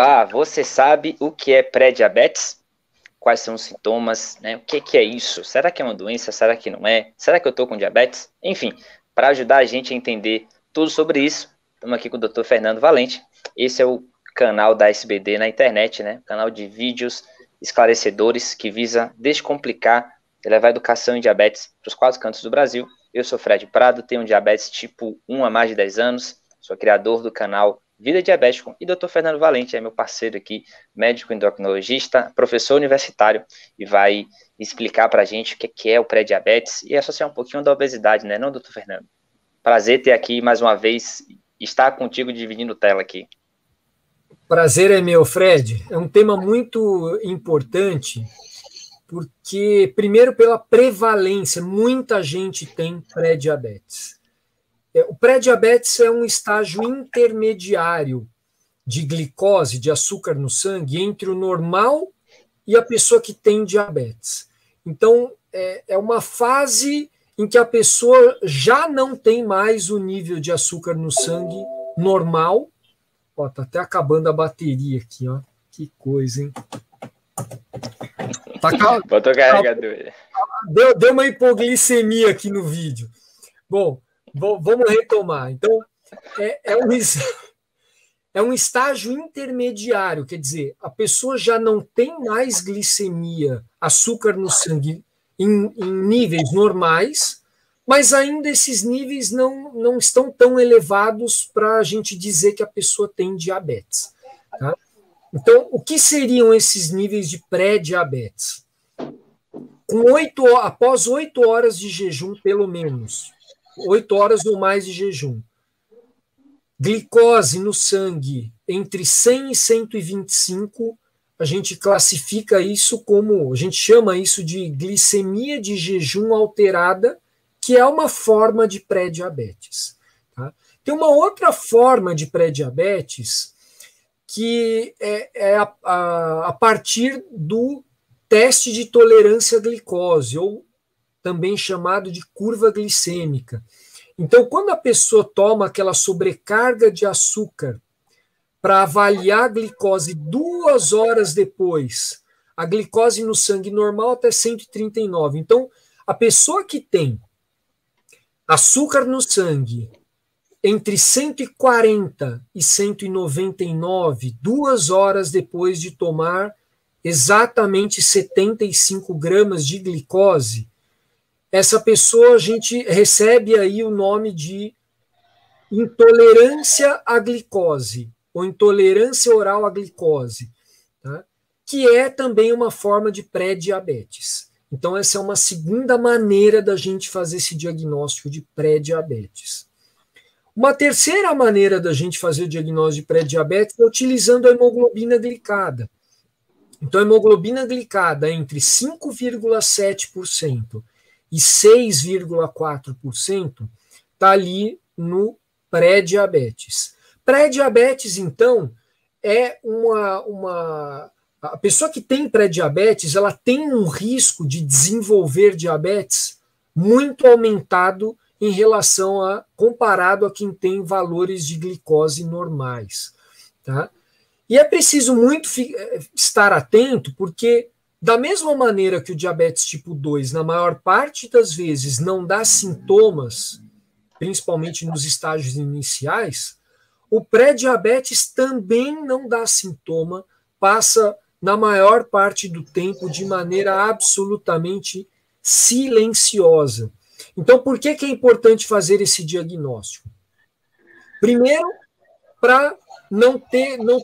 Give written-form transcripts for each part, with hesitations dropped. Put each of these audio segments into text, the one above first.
Olá, você sabe o que é pré-diabetes? Quais são os sintomas, né? O que é isso? Será que é uma doença? Será que não é? Será que eu estou com diabetes? Enfim, para ajudar a gente a entender tudo sobre isso, estamos aqui com o Dr. Fernando Valente. Esse é o canal da SBD na internet, né? Canal de vídeos esclarecedores que visa descomplicar e levar educação em diabetes para os 4 cantos do Brasil. Eu sou Fred Prado, tenho diabetes tipo 1 há mais de 10 anos, sou criador do canal Vida Diabético, e Dr. Fernando Valente é meu parceiro aqui, médico endocrinologista, professor universitário, e vai explicar para a gente o que é o pré-diabetes e associar um pouquinho da obesidade, né, não, Dr. Fernando? Prazer ter aqui mais uma vez, estar contigo dividindo tela aqui. Prazer é meu, Fred. É um tema muito importante, porque, primeiro, pela prevalência, muita gente tem pré-diabetes. O pré-diabetes é um estágio intermediário de glicose, de açúcar no sangue, entre o normal e a pessoa que tem diabetes. Então, é uma fase em que a pessoa já não tem mais o nível de açúcar no sangue normal. Ó, tá até acabando a bateria aqui, ó. Que coisa, hein? Botou carregador. Deu uma hipoglicemia aqui no vídeo. Bom, vamos retomar. Então, é um estágio intermediário, quer dizer, a pessoa já não tem mais glicemia, açúcar no sangue em níveis normais, mas ainda esses níveis não estão tão elevados para a gente dizer que a pessoa tem diabetes. Tá? Então, o que seriam esses níveis de pré-diabetes? Após 8 horas de jejum, pelo menos, 8 horas ou mais de jejum, glicose no sangue entre 100 e 125, a gente classifica isso como, a gente chama isso de glicemia de jejum alterada, que é uma forma de pré-diabetes. Tá? Tem uma outra forma de pré-diabetes que é a partir do teste de tolerância à glicose, ou também chamado de curva glicêmica. Então, quando a pessoa toma aquela sobrecarga de açúcar para avaliar a glicose 2 horas depois, a glicose no sangue normal até 139. Então, a pessoa que tem açúcar no sangue entre 140 e 199, 2 horas depois de tomar exatamente 75 gramas de glicose, essa pessoa a gente recebe aí o nome de intolerância à glicose, ou intolerância oral à glicose, tá? Que é também uma forma de pré-diabetes. Então, essa é uma segunda maneira da gente fazer esse diagnóstico de pré-diabetes. Uma terceira maneira da gente fazer o diagnóstico de pré-diabetes é utilizando a hemoglobina glicada. Então, a hemoglobina glicada entre 5,7% e 6,4% está ali no pré-diabetes. Pré-diabetes, então, é a pessoa que tem pré-diabetes, ela tem um risco de desenvolver diabetes muito aumentado em relação comparado a quem tem valores de glicose normais, tá? E é preciso muito estar atento, porque da mesma maneira que o diabetes tipo 2, na maior parte das vezes, não dá sintomas, principalmente nos estágios iniciais, o pré-diabetes também não dá sintoma, passa, na maior parte do tempo, de maneira absolutamente silenciosa. Então, por que é importante fazer esse diagnóstico? Primeiro, para não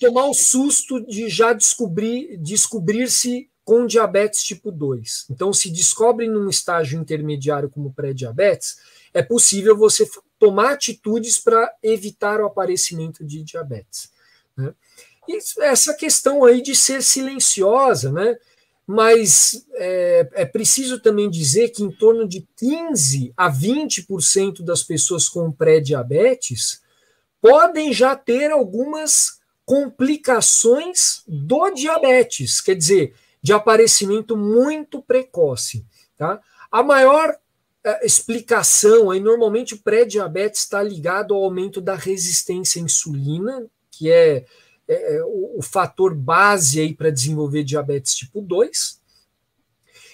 tomar o susto de já descobrir-se com diabetes tipo 2. Então, se descobre num estágio intermediário como pré-diabetes, é possível você tomar atitudes para evitar o aparecimento de diabetes. Né? E essa questão aí de ser silenciosa, né? Mas é preciso também dizer que em torno de 15% a 20% das pessoas com pré-diabetes podem já ter algumas complicações do diabetes, quer dizer, de aparecimento muito precoce. Tá? A maior explicação, aí, normalmente o pré-diabetes está ligado ao aumento da resistência à insulina, que é o fator base aí para desenvolver diabetes tipo 2.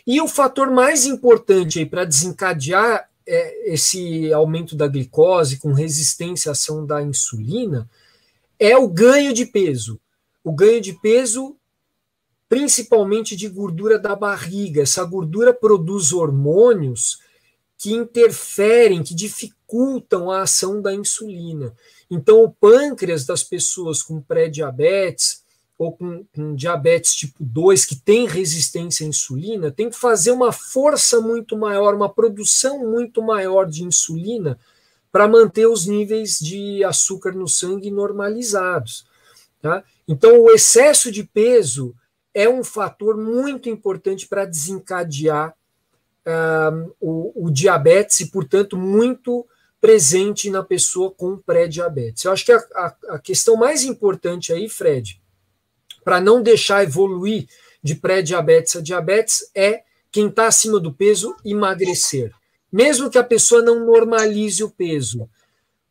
E o fator mais importante aí para desencadear esse aumento da glicose com resistência à ação da insulina é o ganho de peso. O ganho de peso, principalmente de gordura da barriga. Essa gordura produz hormônios que interferem, que dificultam a ação da insulina. Então, o pâncreas das pessoas com pré-diabetes ou com diabetes tipo 2, que tem resistência à insulina, tem que fazer uma força muito maior, uma produção muito maior de insulina para manter os níveis de açúcar no sangue normalizados. Tá? Então, o excesso de peso é um fator muito importante para desencadear o diabetes e, portanto, muito presente na pessoa com pré-diabetes. Eu acho que a questão mais importante aí, Fred, para não deixar evoluir de pré-diabetes a diabetes, é quem está acima do peso emagrecer. Mesmo que a pessoa não normalize o peso,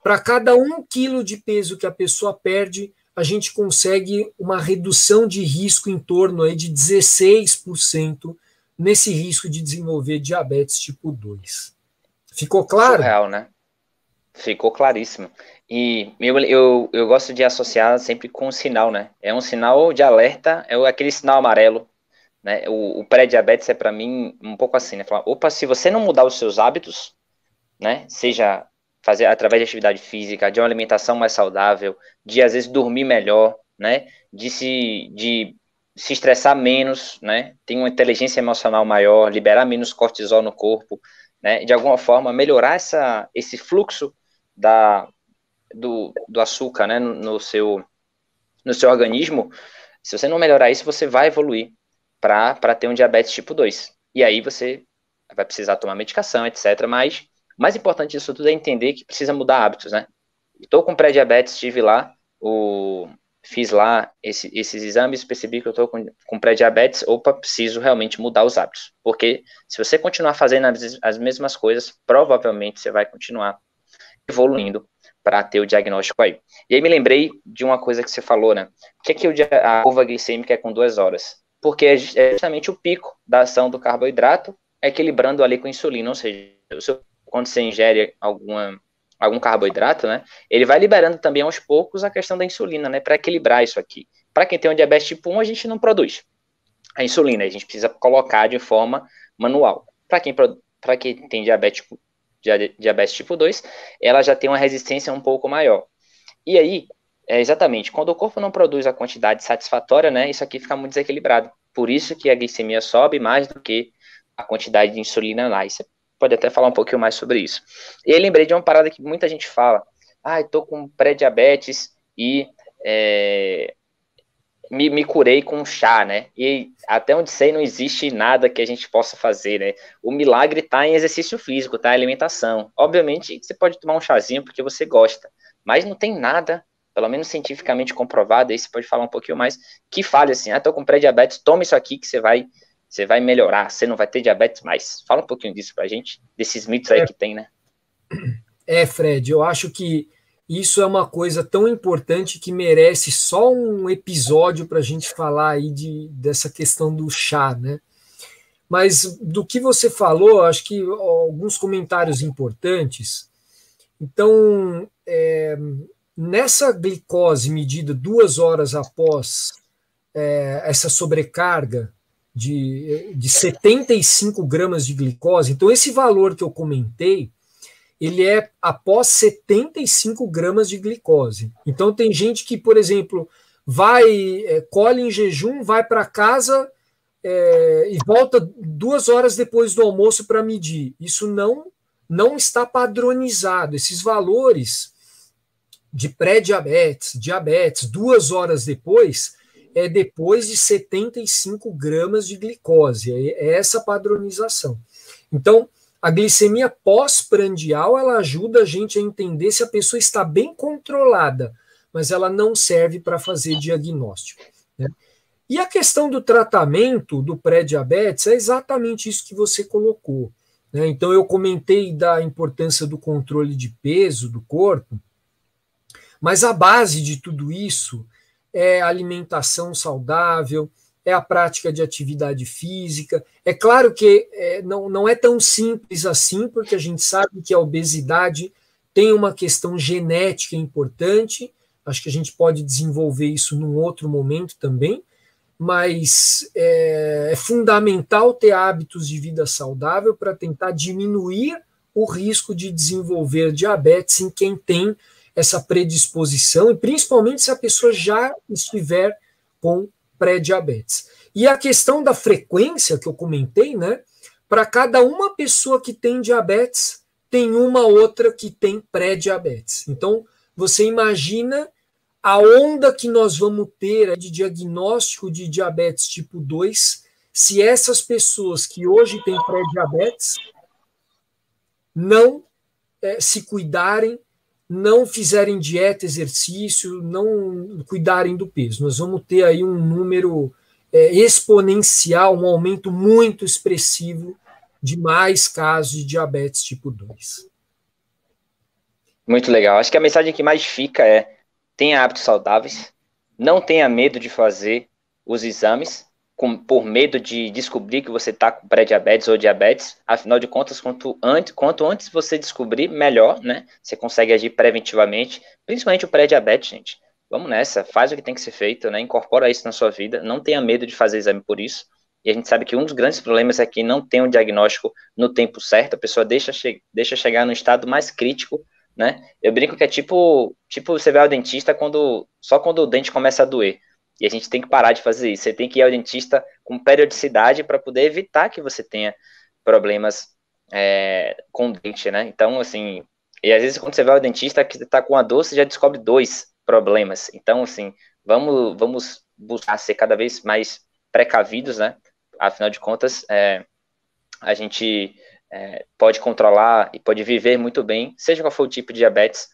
para cada 1 quilo de peso que a pessoa perde, a gente consegue uma redução de risco em torno aí de 16% nesse risco de desenvolver diabetes tipo 2. Ficou claro? Surreal, né? Ficou claríssimo. E eu gosto de associar sempre com um sinal, né? É um sinal de alerta, é aquele sinal amarelo, né? O pré-diabetes é para mim um pouco assim, né? Falar, opa, se você não mudar os seus hábitos, né? Seja fazer através de atividade física, de uma alimentação mais saudável, de às vezes dormir melhor, né? De se estressar menos, né? Ter uma inteligência emocional maior, liberar menos cortisol no corpo, né? De alguma forma melhorar esse fluxo do açúcar, né? no seu organismo. Se você não melhorar isso, você vai evoluir para ter um diabetes tipo 2. E aí você vai precisar tomar medicação, etc. Mas o mais importante disso tudo é entender que precisa mudar hábitos, né? Estou com pré-diabetes, estive lá, fiz lá esses exames, percebi que eu estou com pré-diabetes, opa, preciso realmente mudar os hábitos. Porque se você continuar fazendo as mesmas coisas, provavelmente você vai continuar evoluindo para ter o diagnóstico aí. E aí me lembrei de uma coisa que você falou, né? O que é a curva glicêmica é com 2 horas? Porque é justamente o pico da ação do carboidrato equilibrando ali com a insulina, ou seja, quando você ingere algum carboidrato, né, ele vai liberando também aos poucos a questão da insulina, né, para equilibrar isso aqui. Para quem tem um diabetes tipo 1, a gente não produz a insulina, a gente precisa colocar de forma manual. Para quem tem diabetes tipo 2, ela já tem uma resistência um pouco maior. E aí, exatamente, quando o corpo não produz a quantidade satisfatória, né, isso aqui fica muito desequilibrado. Por isso que a glicemia sobe mais do que a quantidade de insulina lá. Isso pode até falar um pouquinho mais sobre isso. E aí lembrei de uma parada que muita gente fala, eu tô com pré-diabetes e me curei com chá, né? E até onde sei, não existe nada que a gente possa fazer, né? O milagre tá em exercício físico, tá em alimentação. Obviamente, você pode tomar um chazinho porque você gosta, mas não tem nada, pelo menos cientificamente comprovado, aí você pode falar um pouquinho mais, que fale assim, tô com pré-diabetes, toma isso aqui que você vai melhorar, você não vai ter diabetes mais. Fala um pouquinho disso pra gente, desses mitos aí que tem, né? Fred, eu acho que isso é uma coisa tão importante que merece só um episódio para a gente falar aí dessa questão do chá, né? Mas do que você falou, acho que alguns comentários importantes. Então, nessa glicose medida 2 horas após essa sobrecarga de 75 gramas de glicose, então esse valor que eu comentei, ele é após 75 gramas de glicose. Então tem gente que, por exemplo, colhe em jejum, vai para casa e volta 2 horas depois do almoço para medir. Isso não está padronizado. Esses valores de pré-diabetes, diabetes, 2 horas depois, é depois de 75 gramas de glicose. É essa padronização. Então, a glicemia pós-prandial, ela ajuda a gente a entender se a pessoa está bem controlada, mas ela não serve para fazer diagnóstico, né? E a questão do tratamento do pré-diabetes é exatamente isso que você colocou, né? Então, eu comentei da importância do controle de peso do corpo, mas a base de tudo isso é alimentação saudável, é a prática de atividade física. É claro que não é tão simples assim, porque a gente sabe que a obesidade tem uma questão genética importante. Acho que a gente pode desenvolver isso num outro momento também, mas é fundamental ter hábitos de vida saudável para tentar diminuir o risco de desenvolver diabetes em quem tem essa predisposição, e principalmente se a pessoa já estiver com pré-diabetes. E a questão da frequência que eu comentei, né? Para cada uma pessoa que tem diabetes, tem uma outra que tem pré-diabetes. Então, você imagina a onda que nós vamos ter de diagnóstico de diabetes tipo 2, se essas pessoas que hoje têm pré-diabetes não se cuidarem, não fizerem dieta, exercício, não cuidarem do peso. Nós vamos ter aí um número exponencial, um aumento muito expressivo de mais casos de diabetes tipo 2. Muito legal. Acho que a mensagem que mais fica é: tenha hábitos saudáveis, não tenha medo de fazer os exames, por medo de descobrir que você está com pré-diabetes ou diabetes. Afinal de contas, quanto antes você descobrir, melhor, né? Você consegue agir preventivamente, principalmente o pré-diabetes, gente. Vamos nessa, faz o que tem que ser feito, né? Incorpora isso na sua vida, não tenha medo de fazer exame por isso. E a gente sabe que um dos grandes problemas é que não tem um diagnóstico no tempo certo, a pessoa deixa chegar no estado mais crítico, né? Eu brinco que é tipo você vai ao dentista só quando o dente começa a doer. E a gente tem que parar de fazer isso. Você tem que ir ao dentista com periodicidade para poder evitar que você tenha problemas com o dente, né? Então, assim, e às vezes quando você vai ao dentista que está com a dor, você já descobre 2 problemas. Então, assim, vamos buscar ser cada vez mais precavidos, né? Afinal de contas, a gente pode controlar e pode viver muito bem, seja qual for o tipo de diabetes,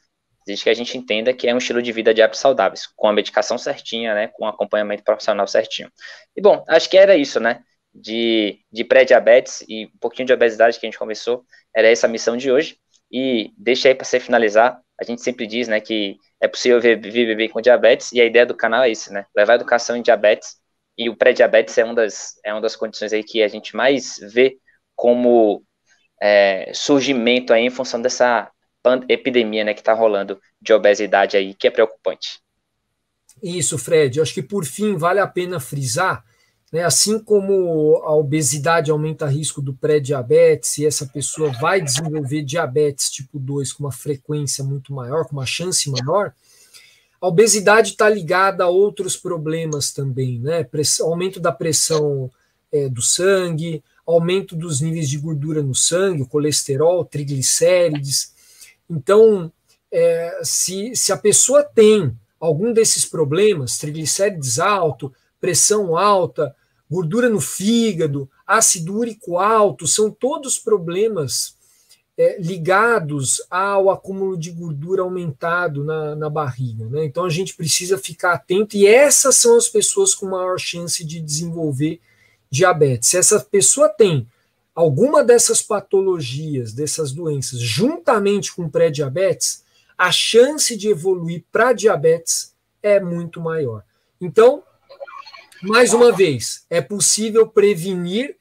desde que a gente entenda que é um estilo de vida de hábitos saudáveis, com a medicação certinha, né, com o acompanhamento profissional certinho. E bom, acho que era isso, né, de pré-diabetes e um pouquinho de obesidade que a gente começou, era essa a missão de hoje. E deixa aí para você finalizar, a gente sempre diz, né, que é possível viver bem com diabetes, e a ideia do canal é isso, né, levar a educação em diabetes, e o pré-diabetes é uma das condições aí que a gente mais vê como surgimento aí em função dessa epidemia, né, que está rolando de obesidade aí, que é preocupante. Isso, Fred. Eu acho que, por fim, vale a pena frisar, né, assim como a obesidade aumenta o risco do pré-diabetes e essa pessoa vai desenvolver diabetes tipo 2 com uma frequência muito maior, com uma chance maior, a obesidade está ligada a outros problemas também, né? Aumento da pressão do sangue, aumento dos níveis de gordura no sangue, o colesterol, triglicérides. Então, se a pessoa tem algum desses problemas, triglicérides alto, pressão alta, gordura no fígado, ácido úrico alto, são todos problemas ligados ao acúmulo de gordura aumentado na barriga, né? Então a gente precisa ficar atento, e essas são as pessoas com maior chance de desenvolver diabetes. Se essa pessoa tem alguma dessas patologias, dessas doenças, juntamente com pré-diabetes, a chance de evoluir para diabetes é muito maior. Então, mais uma vez, é possível prevenir,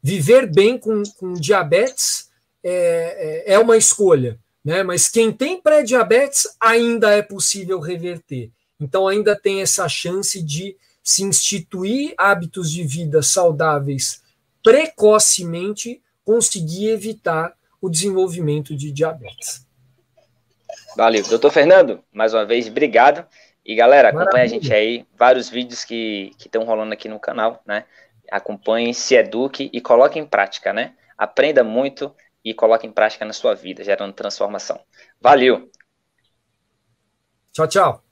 viver bem com diabetes é uma escolha, né? Mas quem tem pré-diabetes ainda é possível reverter. Então, ainda tem essa chance de se instituir hábitos de vida saudáveis precocemente, conseguir evitar o desenvolvimento de diabetes. Valeu. Doutor Fernando, mais uma vez, obrigado. E galera, acompanha a Maravilha. gente aí, vários vídeos que estão rolando aqui no canal, né? Acompanhe, se eduque e coloque em prática, né? Aprenda muito e coloque em prática na sua vida, gerando transformação. Valeu! Tchau, tchau.